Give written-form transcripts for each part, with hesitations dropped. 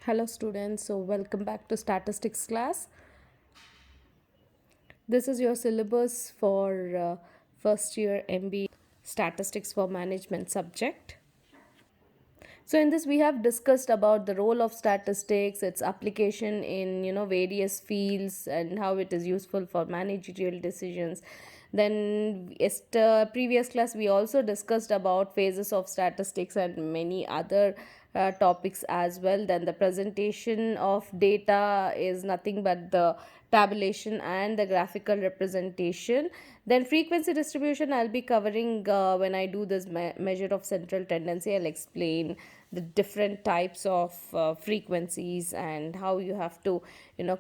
Hello students, so welcome back to statistics class. This is your syllabus for first year MBA statistics for management subject. So in this we have discussed about the role of statistics, its application in various fields and how it is useful for managerial decisions. Then previous class we also discussed about phases of statistics and many other topics as well. Then the presentation of data is nothing but the tabulation and the graphical representation. Then frequency distribution I'll be covering when I do this measure of central tendency. I'll explain the different types of frequencies and how you have to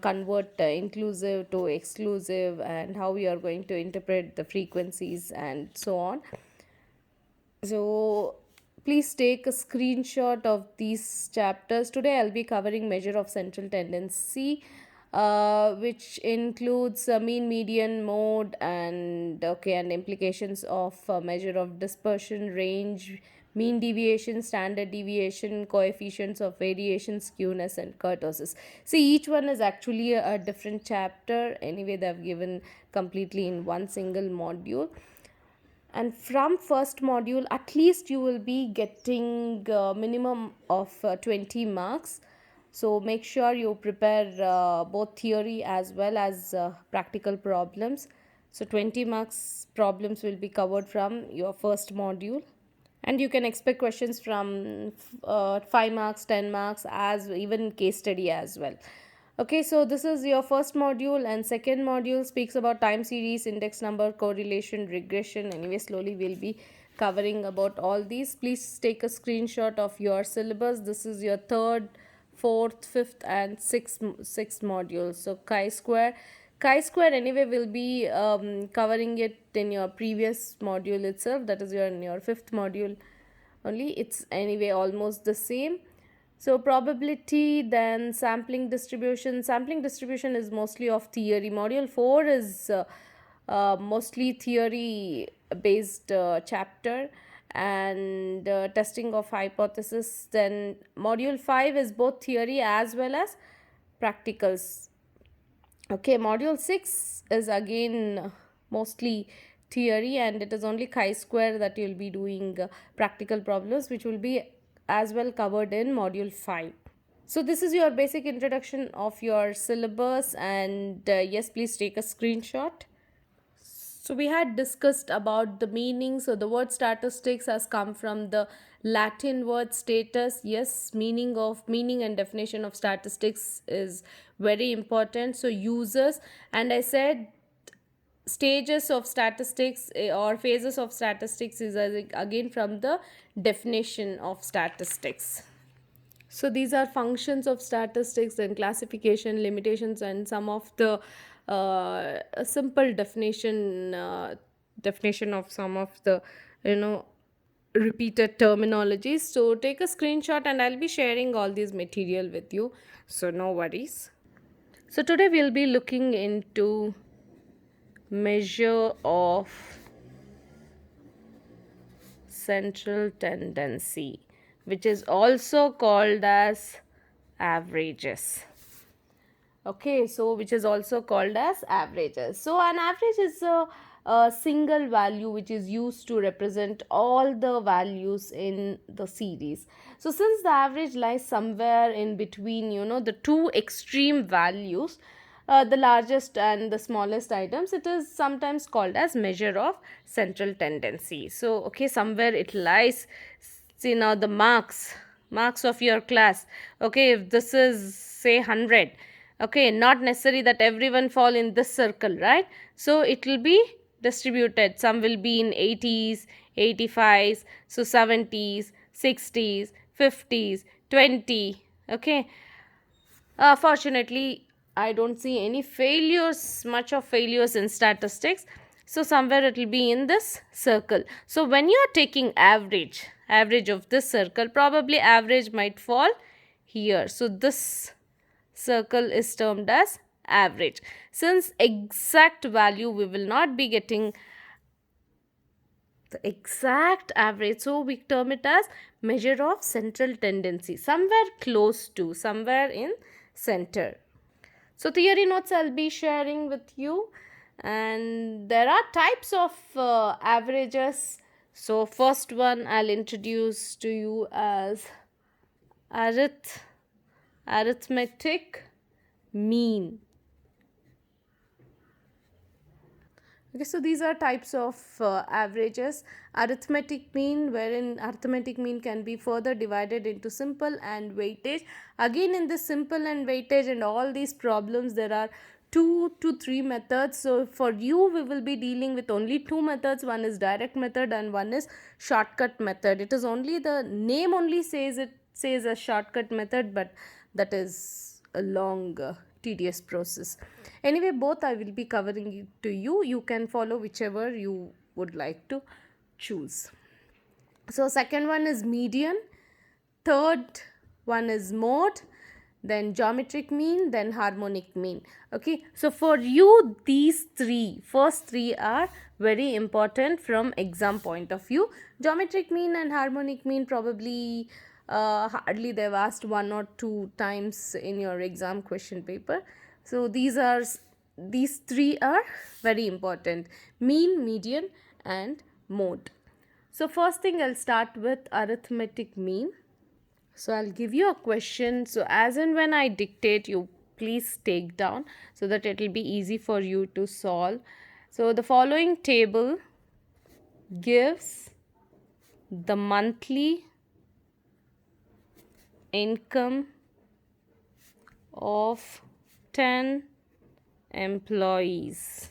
convert inclusive to exclusive and how you are going to interpret the frequencies and so on. So please take a screenshot of these chapters. Today I'll be covering measure of central tendency, which includes mean, median, mode, and implications of measure of dispersion, range, mean deviation, standard deviation, coefficients of variation, skewness, and kurtosis. See, each one is actually a different chapter. Anyway, they've given completely in one single module, and from first module at least you will be getting minimum of 20 marks. So make sure you prepare both theory as well as practical problems. So 20 marks problems will be covered from your first module, and you can expect questions from 5 marks, 10 marks, as even case study as well. Okay, so this is your first module, and second module speaks about time series, index number, correlation, regression. Anyway, slowly we'll be covering about all these. Please take a screenshot of your syllabus. This is your third, fourth, fifth, and sixth module. So chi-square anyway will be covering it in your previous module itself. That is in your fifth module only. It's anyway almost the same. So probability, then sampling distribution is mostly of theory. Module 4 is mostly theory based chapter, and testing of hypothesis. Then module 5 is both theory as well as practicals. Okay, module 6 is again mostly theory, and it is only chi-square that you'll be doing practical problems, which will be as well covered in module 5. So this is your basic introduction of your syllabus, and yes, please take a screenshot. So we had discussed about the meaning. So the word statistics has come from the Latin word status. Yes, meaning and definition of statistics is very important. So users, and I said stages of statistics or phases of statistics is again from the definition of statistics. So these are functions of statistics and classification, limitations, and some of the simple definition of some of the you know repeated terminologies. So take a screenshot, and I'll be sharing all these material with you. So no worries. So today we'll be looking into measure of central tendency, which is also called as averages. Okay, so which is also called as averages. So an average is a single value which is used to represent all the values in the series. So since the average lies somewhere in between the two extreme values, the largest and the smallest items, it is sometimes called as measure of central tendency. So okay, somewhere it lies. See, now the marks of your class. Okay, if this is say 100, okay, not necessary that everyone fall in this circle, right? So it will be distributed. Some will be in 80s, 85s, so 70s, 60s, 50s, 20. Okay, fortunately I don't see any much of failures in statistics. So somewhere it will be in this circle. So when you are taking average of this circle, probably average might fall here. So this circle is termed as average. Since exact value we will not be getting the exact average. So we term it as measure of central tendency, somewhere close to, somewhere in center. So theory notes I'll be sharing with you, and there are types of averages. So first one I'll introduce to you as arithmetic mean. Okay, so these are types of averages. Arithmetic mean, wherein arithmetic mean can be further divided into simple and weightage. Again, in the simple and weightage and all these problems, there are 2 to 3 methods. So for you, we will be dealing with only 2 methods. One is direct method and one is shortcut method. It is only the name only says a shortcut method, but that is a long tedious process. Anyway, both I will be covering it to you. You can follow whichever you would like to choose. So second one is median, third one is mode, then geometric mean, then harmonic mean. Okay, so for you these first three are very important from exam point of view. Geometric mean and harmonic mean probably hardly they've asked 1 or 2 times in your exam question paper. So these three are very important: mean, median and mode. So first thing, I'll start with arithmetic mean. So I'll give you a question. So as and when I dictate, you please take down so that it will be easy for you to solve. So the following table gives the monthly income of 10 employees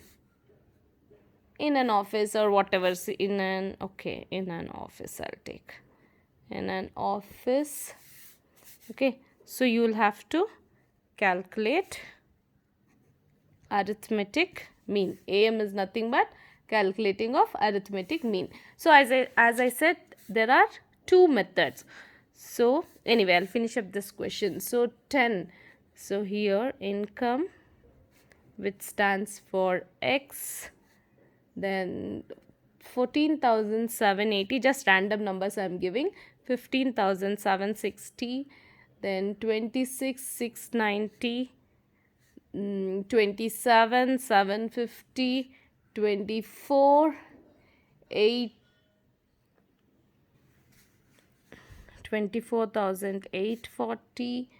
in an office or whatever. In an office, I'll take in an office. Okay, so you will have to calculate arithmetic mean. AM is nothing but calculating of arithmetic mean. So as I said, there are 2 methods. So anyway, I'll finish up this question. So 10, so here income, which stands for X, then 14,780, just random numbers I'm giving, 15,760, then 26,690, 27,750, 24,840,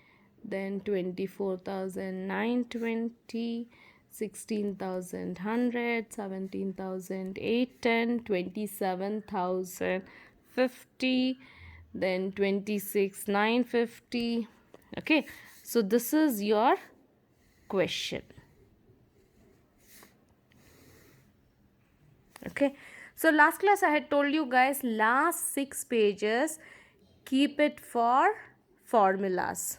then 24,920, 16,100, 17,810, 27,050, then 26,950. Okay, so this is your question. Okay, so last class I had told you guys, last 6 pages keep it for formulas.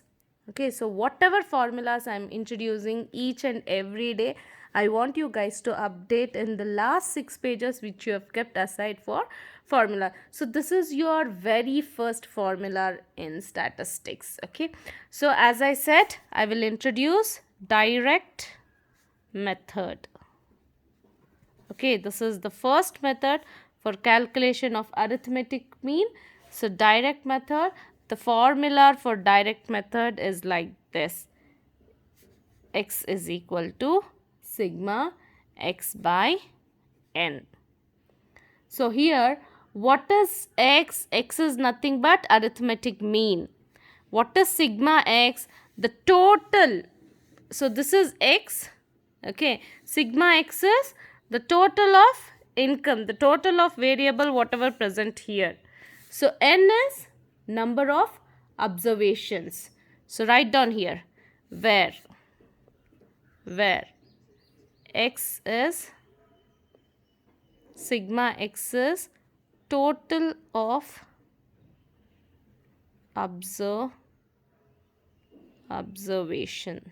Okay, so whatever formulas I'm introducing each and every day, I want you guys to update in the last 6 pages which you have kept aside for formula. So this is your very first formula in statistics. Okay, so as I said, I will introduce direct method. Okay, this is the first method for calculation of arithmetic mean. So direct method, the formula for direct method is like this: x is equal to sigma x by n. So here, what is x? X is nothing but arithmetic mean. What is sigma x? The total. So this is x. Okay, sigma x is the total of income, the total of variable whatever present here. So n is number of observations. So write down here where x is, sigma x is total of observation,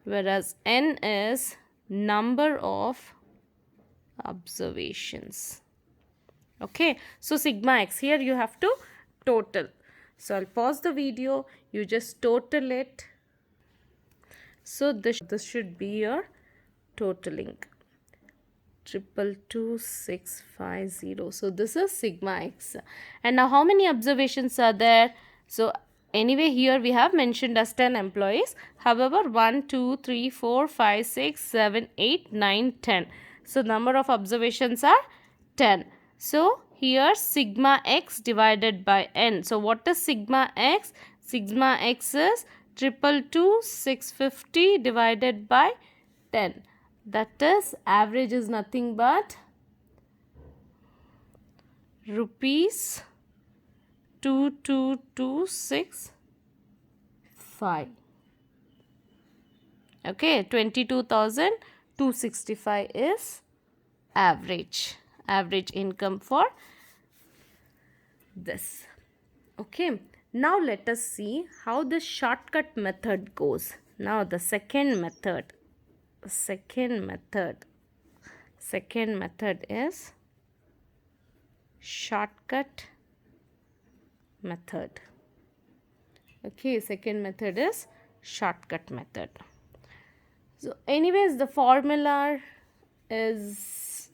whereas n is number of observations. Okay, so sigma x, here you have to total. So I'll pause the video, you just total it. So this should be your totaling. 222,650. So this is sigma x. And now how many observations are there? So anyway, here we have mentioned as 10 employees. However, 1, 2, 3, 4, 5, 6, 7, 8, 9, 10. So number of observations are 10. So here sigma x divided by n. So what is sigma x? Sigma x is 222,650 divided by 10. That is, average is nothing but rupees 22,265. Okay, 22,265 is average income for this. Okay, now let us see how the shortcut method goes. Now the second method is shortcut method. Okay, second method is shortcut method. So anyways, the formula is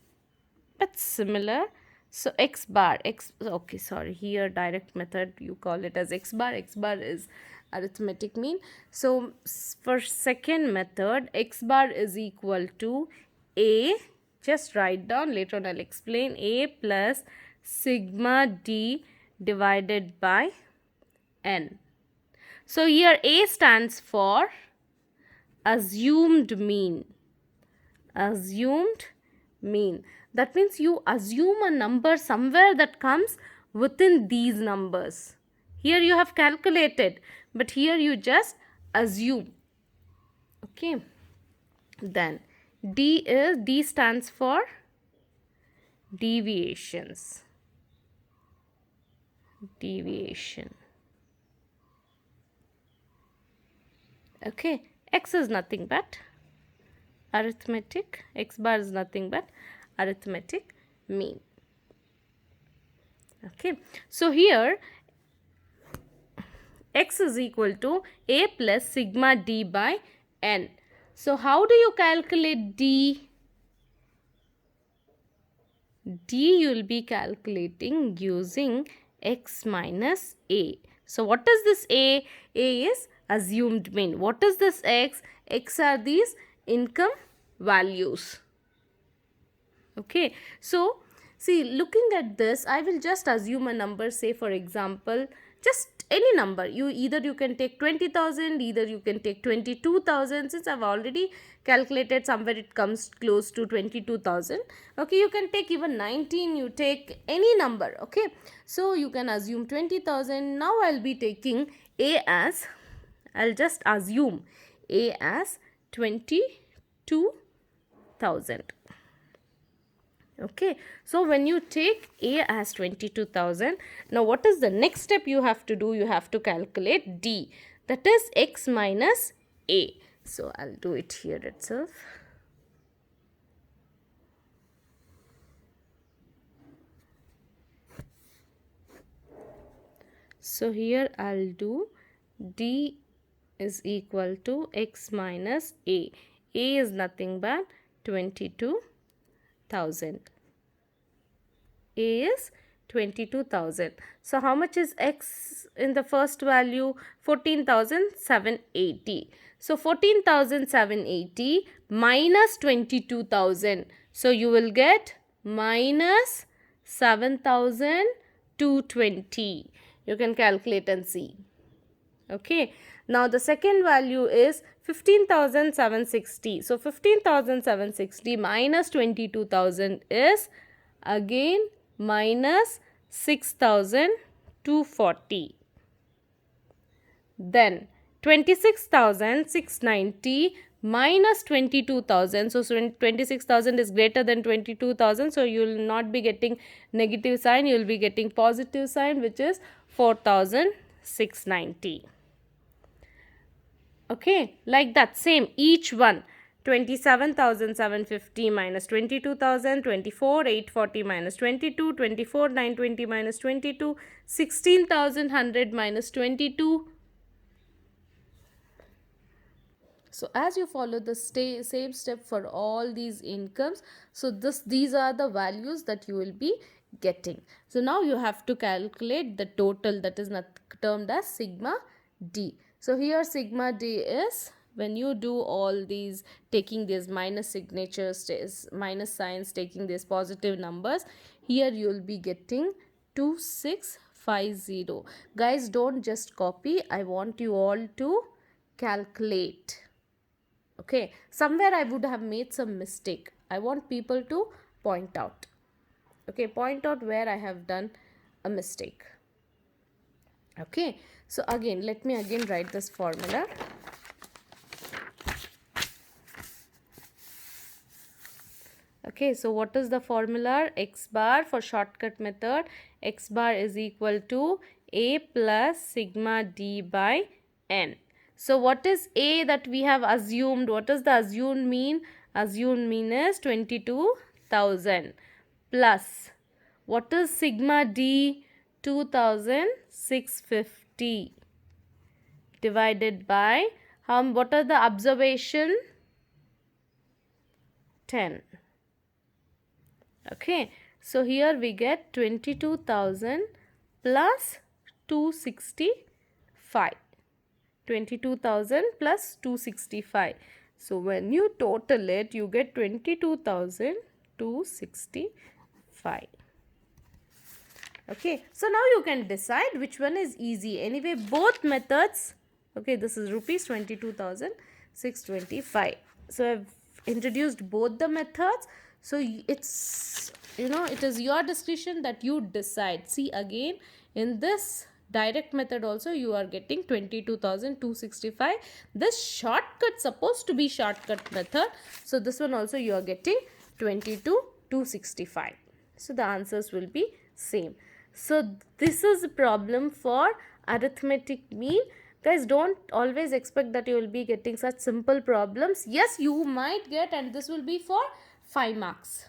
but similar. So x bar, okay, sorry, here direct method you call it as x bar is arithmetic mean. So for second method, x bar is equal to a, just write down, later on I'll explain, a plus sigma d divided by n. So here a stands for assumed mean. That means you assume a number somewhere that comes within these numbers. Here you have calculated, but here you just assume. Okay. Then D stands for deviations. Okay. X is nothing but arithmetic. X bar is nothing but arithmetic mean. Okay. So here x is equal to a plus sigma d by n. So how do you calculate d? D you will be calculating using x minus a. So what is this a? A is assumed mean. What is this x? X are these income values. Okay. So see, looking at this, I will just assume a number, say for example, just any number. You can take 20,000, either you can take 22,000. Since I've already calculated, somewhere it comes close to 22,000. Okay, you can take even 19, you take any number. Okay, so you can assume 20,000. Now I'll be taking I'll just assume a as 22,000. Okay, so when you take a as 22,000, now what is the next step you have to do? You have to calculate d, that is x minus a. So I'll do it here itself. So here I'll do d is equal to x minus a. A is nothing but 22,000. A is 22,000. So how much is x in the first value? 14,780. So 14,780 minus 22,000. So you will get minus 7,220. You can calculate and see. Okay. Now the second value is 15,760. So 15,760 minus 22,000 is again minus 6,240. Then 26,690 minus 22,000. So 26,000 is greater than 22,000. So you will not be getting negative sign. You will be getting positive sign, which is 4,690. Okay, like that, same each one. 27,750 minus 22,000, 24,840 minus 22, 24,920 minus 22, 16,100 minus 22. So as you follow the same step for all these incomes, so these are the values that you will be getting. So now you have to calculate the total, that is not termed as sigma d. So here sigma d is when you do all these, taking these minus signatures, minus signs, taking these positive numbers, here you will be getting 2650. Guys, don't just copy, I want you all to calculate. Okay, somewhere I would have made some mistake, I want people to point out. Okay, point out where I have done a mistake. Okay, so again, let me again write this formula. Okay, so what is the formula? X bar, for shortcut method, X bar is equal to A plus sigma D by N. So what is A that we have assumed? What is the assumed mean? Assumed mean is 22,000 plus what is sigma D? 2,650 divided by what are the observation? 10. Okay, so here we get 22,000 plus 265. 22,000 plus 265. So when you total it, you get 22,265. Okay, so now you can decide which one is easy. Anyway, both methods. Okay, this is rupees 22,625. So I've introduced both the methods. So it's, it is your discretion that you decide. See, again, in this direct method also you are getting 22,265. This shortcut supposed to be shortcut method. So this one also you are getting 22,265. So the answers will be same. So this is a problem for arithmetic mean. Guys, don't always expect that you will be getting such simple problems. Yes, you might get, and this will be for 5 marks.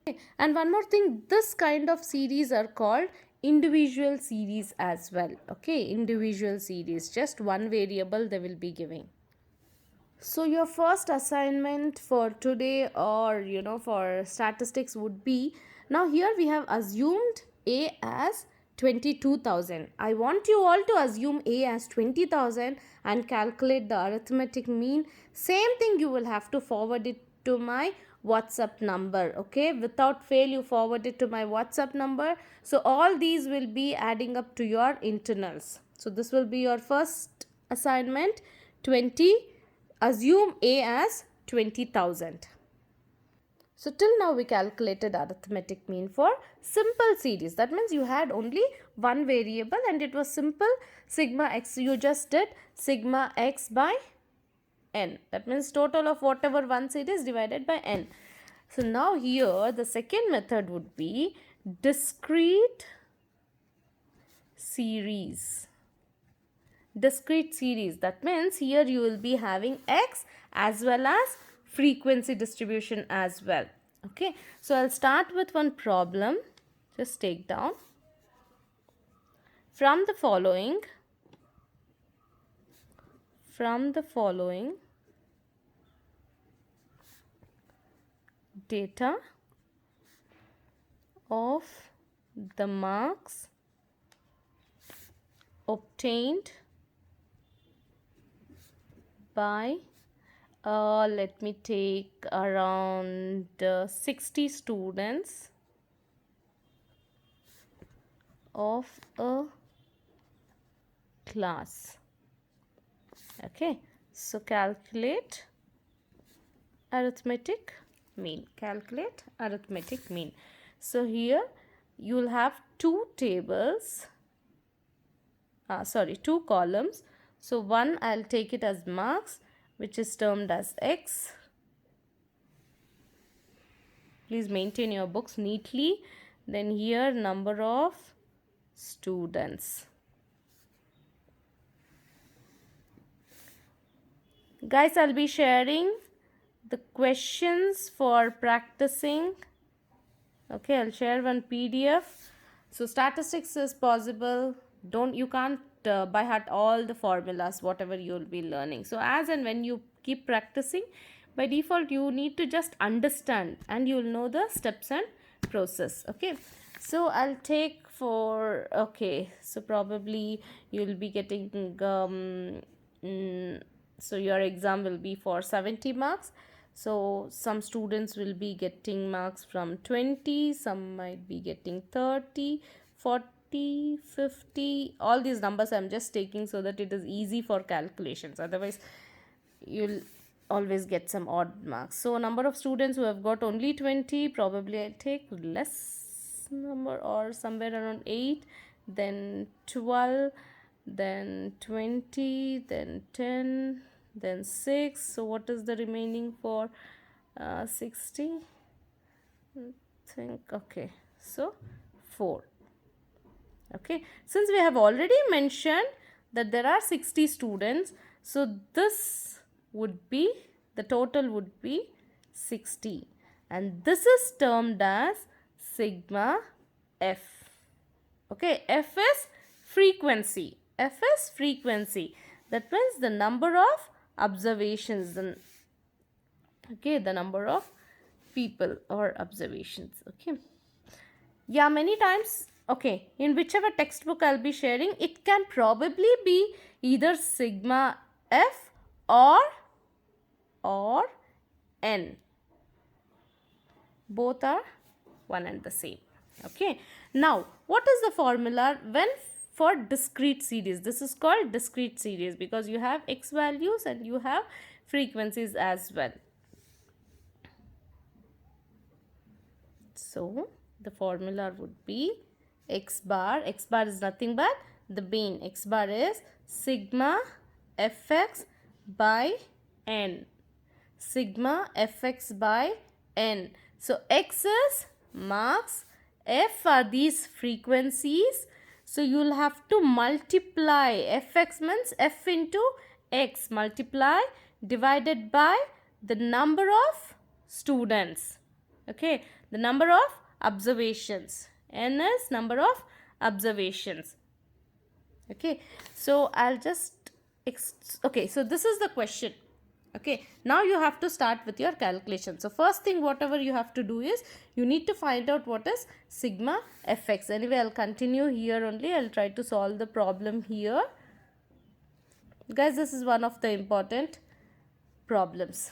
Okay. And one more thing, this kind of series are called individual series as well. Okay, individual series, just one variable they will be giving. So your first assignment for today, or for statistics, would be, now here we have assumed A as 22,000. I want you all to assume A as 20,000 and calculate the arithmetic mean. Same thing, you will have to forward it to my WhatsApp number. Okay, without fail you forward it to my WhatsApp number. So all these will be adding up to your internals. So this will be your first assignment. Assume A as 20,000. So till now we calculated arithmetic mean for simple series. That means you had only one variable and it was simple sigma x. You just did sigma x by n. That means total of whatever one series divided by n. So now here the second method would be discrete series. Discrete series, that means here you will be having x as well as frequency distribution as well. Okay, so I'll start with one problem. Just take down. From the following data of the marks obtained by let me take around 60 students of a class. Okay, so calculate arithmetic mean. Calculate arithmetic mean. So here you will have two tables, two columns. So one, I'll take it as marks, which is termed as x. Please maintain your books neatly. Then here number of students. Guys, I'll be sharing the questions for practicing. Okay, I'll share one PDF. So statistics is possible. You can't by heart all the formulas, whatever you will be learning. So as and when you keep practicing, by default you need to just understand and you will know the steps and process. Okay, so I'll take for, okay, so probably you will be getting so your exam will be for 70 marks. So some students will be getting marks from 20, some might be getting 30, 40, 50. All these numbers I'm just taking so that it is easy for calculations. Otherwise, you'll always get some odd marks. So number of students who have got only 20, probably I take less number, or somewhere around 8, then 12, then 20, then 10, then 6. So what is the remaining for 60? Think, okay, so 4. Okay, since we have already mentioned that there are 60 students, so this would be, the total would be 60, and this is termed as sigma f. Okay, f is frequency. F is frequency. That means the number of observations. Okay, the number of people or observations. Okay. Yeah, many times, okay, in whichever textbook I'll be sharing, it can probably be either sigma f or n. Both are one and the same. Okay, now what is the formula when for discrete series? This is called discrete series because you have x values and you have frequencies as well. So the formula would be x bar is nothing but the mean. X bar is sigma fx by n. Sigma fx by n. So x is marks, f are these frequencies. So you will have to multiply. Fx means f into x, multiply divided by the number of students. Okay, the number of observations. N is number of observations. Okay, so I'll just okay, so this is the question. Okay, now you have to start with your calculation. So first thing, whatever you have to do is you need to find out what is sigma fx. Anyway, I'll continue here only. I'll try to solve the problem here. Guys, this is one of the important problems.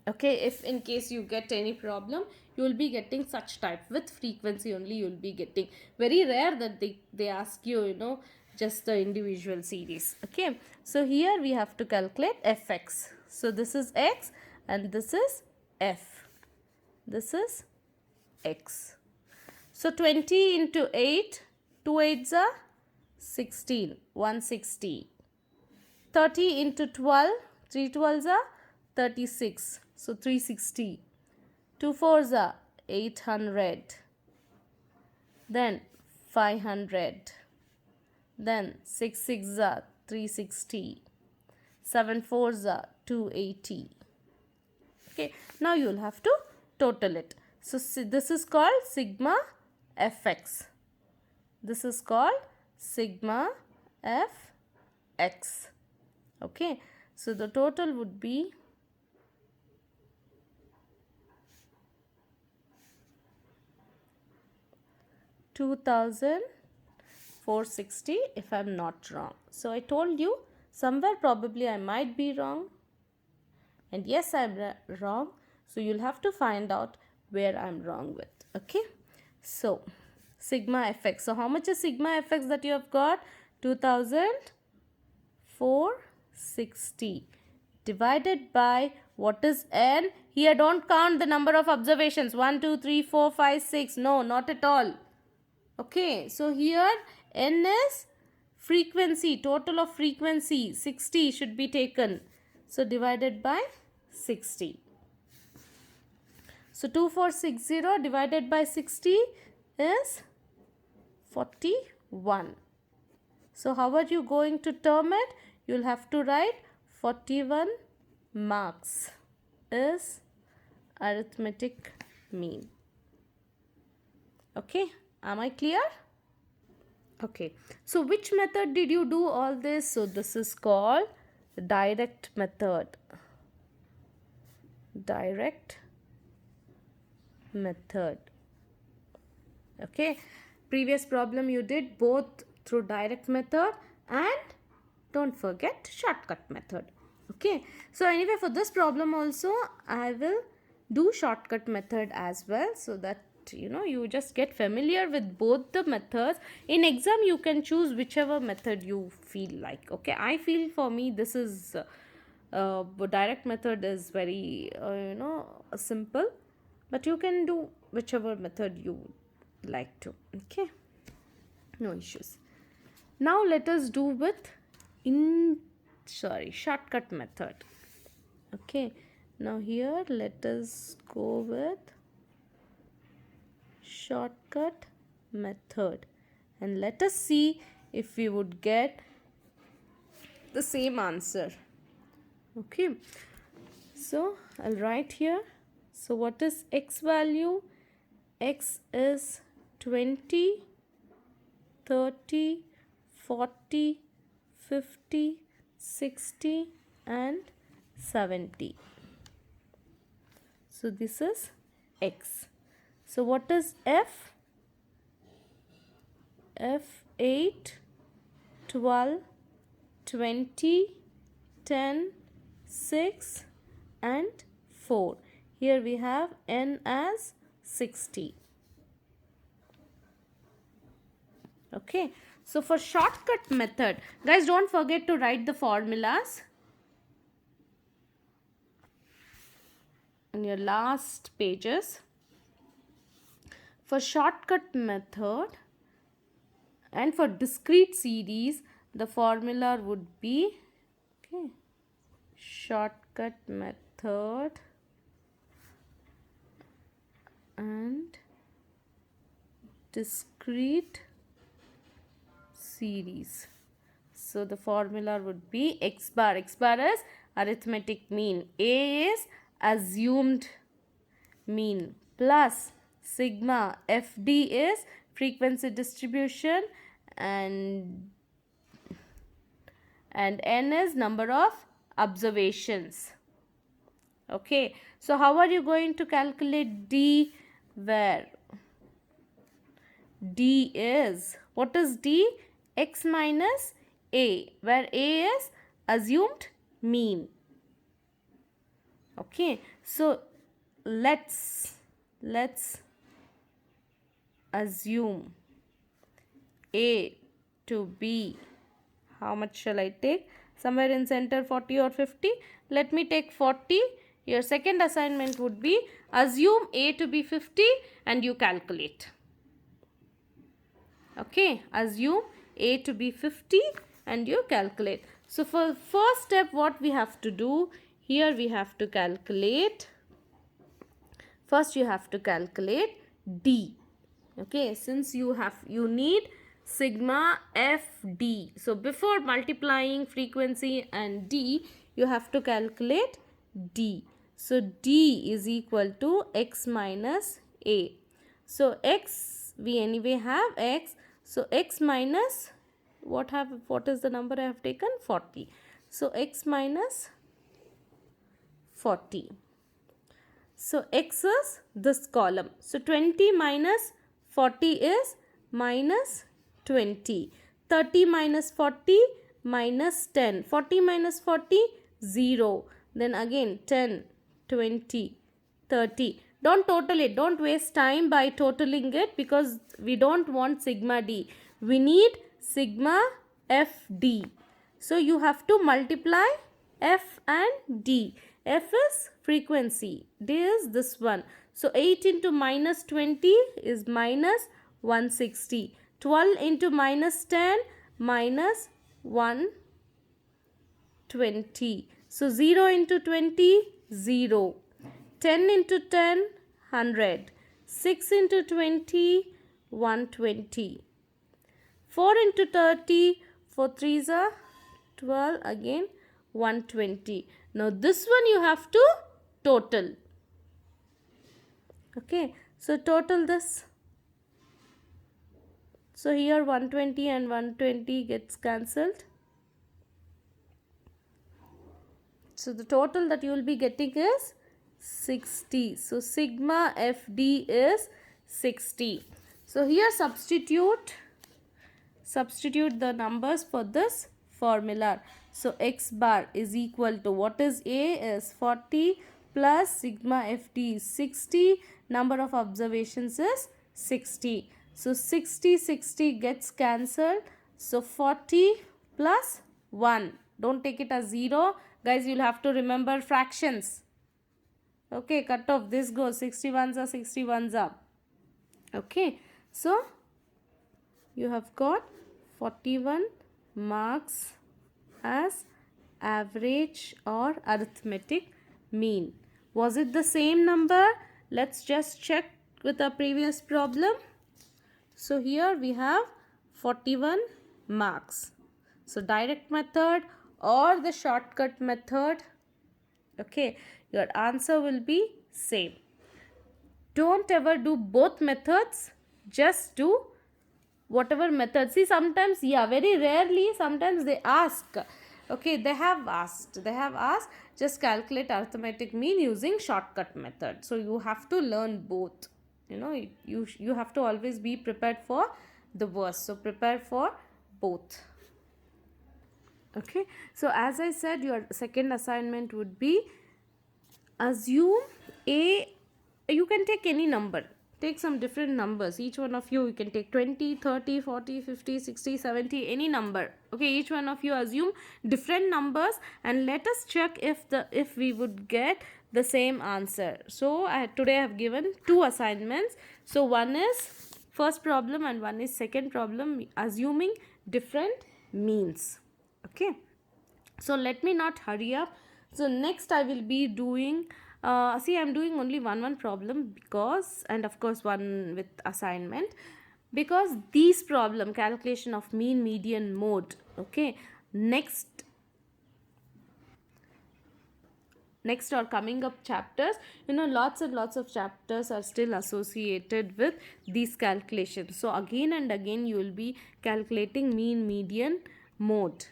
Okay, if in case you get any problem, you will be getting such type with frequency only. You will be getting, very rare that they ask you, you know, just the individual series. Okay, so here we have to calculate fx. So this is x and this is f. This is x. So 20 into 8, 2 8s are 16, 160. 30 into 12, 3 12s are 36. So 360. 2 4s are 800. Then 500. Then 6 6s are 360. 7 4s are 280. Okay, now you will have to total it. So this is called sigma fx. This is called sigma fx. Okay, so the total would be 2460 if I'm not wrong. So I told you somewhere probably I might be wrong, and yes, I'm wrong. So you'll have to find out where I'm wrong with. Okay, so sigma fx. So how much is sigma fx that you have got? 2460 divided by what is n? Here don't count the number of observations. 1 2 3 4 5 6. No, not at all. Okay, so here n is frequency, total of frequency, 60 should be taken. So divided by 60. So 2460 divided by 60 is 41. So how are you going to term it? You'll have to write 41 marks is arithmetic mean. Okay, am I clear? Okay, so which method did you do all this? So this is called direct method. Direct method. Okay, previous problem you did both through direct method and don't forget shortcut method. Okay, so anyway, for this problem also I will do shortcut method as well, so that you just get familiar with both the methods. In exam you can choose whichever method you feel like. Okay, I feel for me this is direct method is very simple, but you can do whichever method you like to. Okay, no issues. Now let us do with shortcut method. Okay, now here let us go with shortcut method, and let us see if we would get the same answer. Okay, so I'll write here. So what is x value? X is 20, 30, 40, 50, 60 and 70. So this is x. So what is f? F 8, 12, 20, 10, 6 and 4. Here we have n as 60. Okay, so for shortcut method, guys, don't forget to write the formulas in your last pages. For shortcut method and for discrete series, the formula would be, okay, shortcut method and discrete series. So the formula would be x bar. X bar is arithmetic mean. A is assumed mean plus sigma. FD is frequency distribution and n is number of observations. Okay, so how are you going to calculate D? Where D is, what is D? X minus A, where A is assumed mean. Okay, so let's assume A to be, how much shall I take? Somewhere in center 40 or 50. Let me take 40. Your second assignment would be assume A to be 50 and you calculate. Okay, assume A to be 50 and you calculate. So for first step, what we have to do, here we have to calculate, first you have to calculate D. Okay, since you need sigma FD. So before multiplying frequency and D, you have to calculate D. So D is equal to x minus A. So x, we anyway have x. So x minus, what is the number I have taken? 40. So x minus 40. So x is this column. So 20 minus 40 is minus 20. 30 minus 40 minus 10. 40 minus 40, 0. Then again 10, 20, 30. Don't total it. Don't waste time by totaling it because we don't want sigma D. We need sigma FD. So you have to multiply F and D. F is frequency. D is this one. So 8 into minus 20 is minus 160. 12 into minus 10 minus 120. So 0 into 20, 0. 10 into 10, 100. 6 into 20, 120. 4 into 30, 4 3s are 12, again 120. Now this one you have to total. Okay, so total this. So here 120 and 120 gets cancelled. So the total that you will be getting is 60. So sigma FD is 60. So here substitute the numbers for this formula. So x bar is equal to, what is A is 40 plus sigma FD is 60. Number of observations is 60. So 60 gets cancelled. So 40 plus 1. Don't take it as 0. Guys, you'll have to remember fractions. Okay, cut off. This goes 61s are 61s up. Okay, so you have got 41 marks as average or arithmetic mean. Was it the same number? Let's just check with our previous problem. So here we have 41 marks. So direct method or the shortcut method, okay, your answer will be same. Don't ever do both methods, just do whatever method. See, sometimes, yeah, very rarely, sometimes they ask, okay, they have asked just calculate arithmetic mean using shortcut method. So you have to learn both. You have to always be prepared for the worst. So prepare for both. Okay, so as I said, your second assignment would be assume you can take any number. Take some different numbers. Each one of you can take 20, 30, 40, 50, 60, 70, any number. Okay, each one of you assume different numbers and let us check if we would get the same answer. So today I have given two assignments. So one is first problem and one is second problem, assuming different means. Okay, so let me not hurry up. So next I will be doing see, I'm doing only one problem because, and of course one with assignment, because these problem, calculation of mean, median, mode, okay, next or coming up chapters, lots and lots of chapters are still associated with these calculations. So again and again you will be calculating mean, median, mode.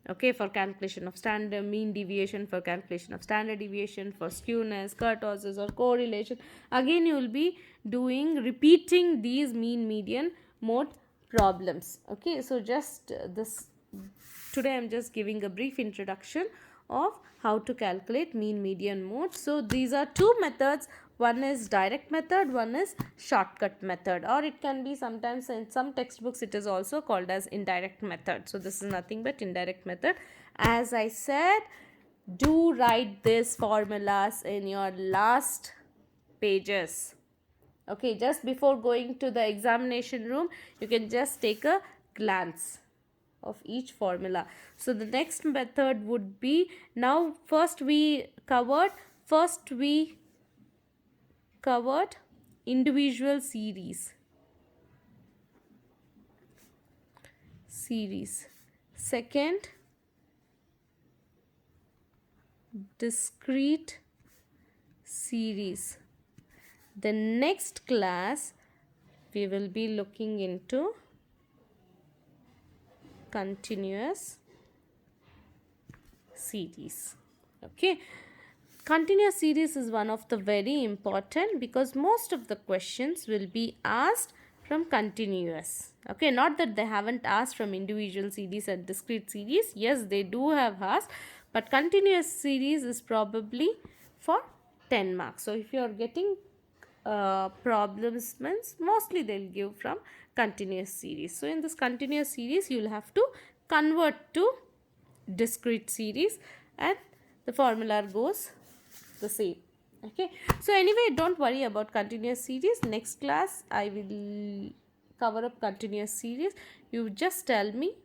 Okay, for calculation of standard mean deviation, for calculation of standard deviation, for skewness, kurtosis or correlation. Again you will be repeating these mean, median, mode problems. Okay, so just this today I'm just giving a brief introduction of how to calculate mean, median, mode. So these are two methods. One is direct method, one is shortcut method, or it can be sometimes in some textbooks it is also called as indirect method. So this is nothing but indirect method. As I said, do write these formulas in your last pages. Okay, just before going to the examination room, you can just take a glance of each formula. So the next method would be, now first we covered individual series. Second, discrete series. The next class we will be looking into continuous series. Okay, continuous series is one of the very important, because most of the questions will be asked from continuous. Okay, not that they haven't asked from individual series and discrete series. Yes, they do have asked, but continuous series is probably for 10 marks. So if you are getting problems, means mostly they'll give from continuous series. So in this continuous series you will have to convert to discrete series and the formula goes the same. Okay, so anyway, don't worry about continuous series. Next class I will cover up continuous series. You just tell me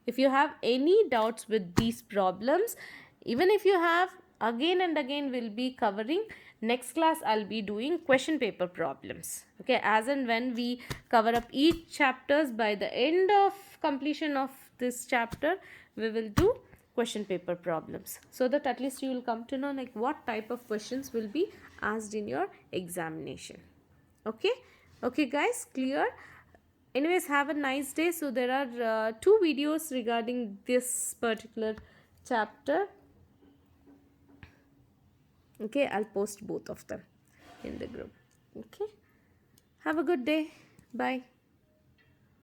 if you have any doubts with these problems. Even if you have, again and again we'll be covering. Next class I'll be doing question paper problems. Okay, as and when we cover up each chapters, by the end of completion of this chapter we will do question paper problems, so that at least you will come to know like what type of questions will be asked in your examination. Okay guys, clear? Anyways, have a nice day. So there are two videos regarding this particular chapter. Okay, I'll post both of them in the group. Okay, have a good day. Bye.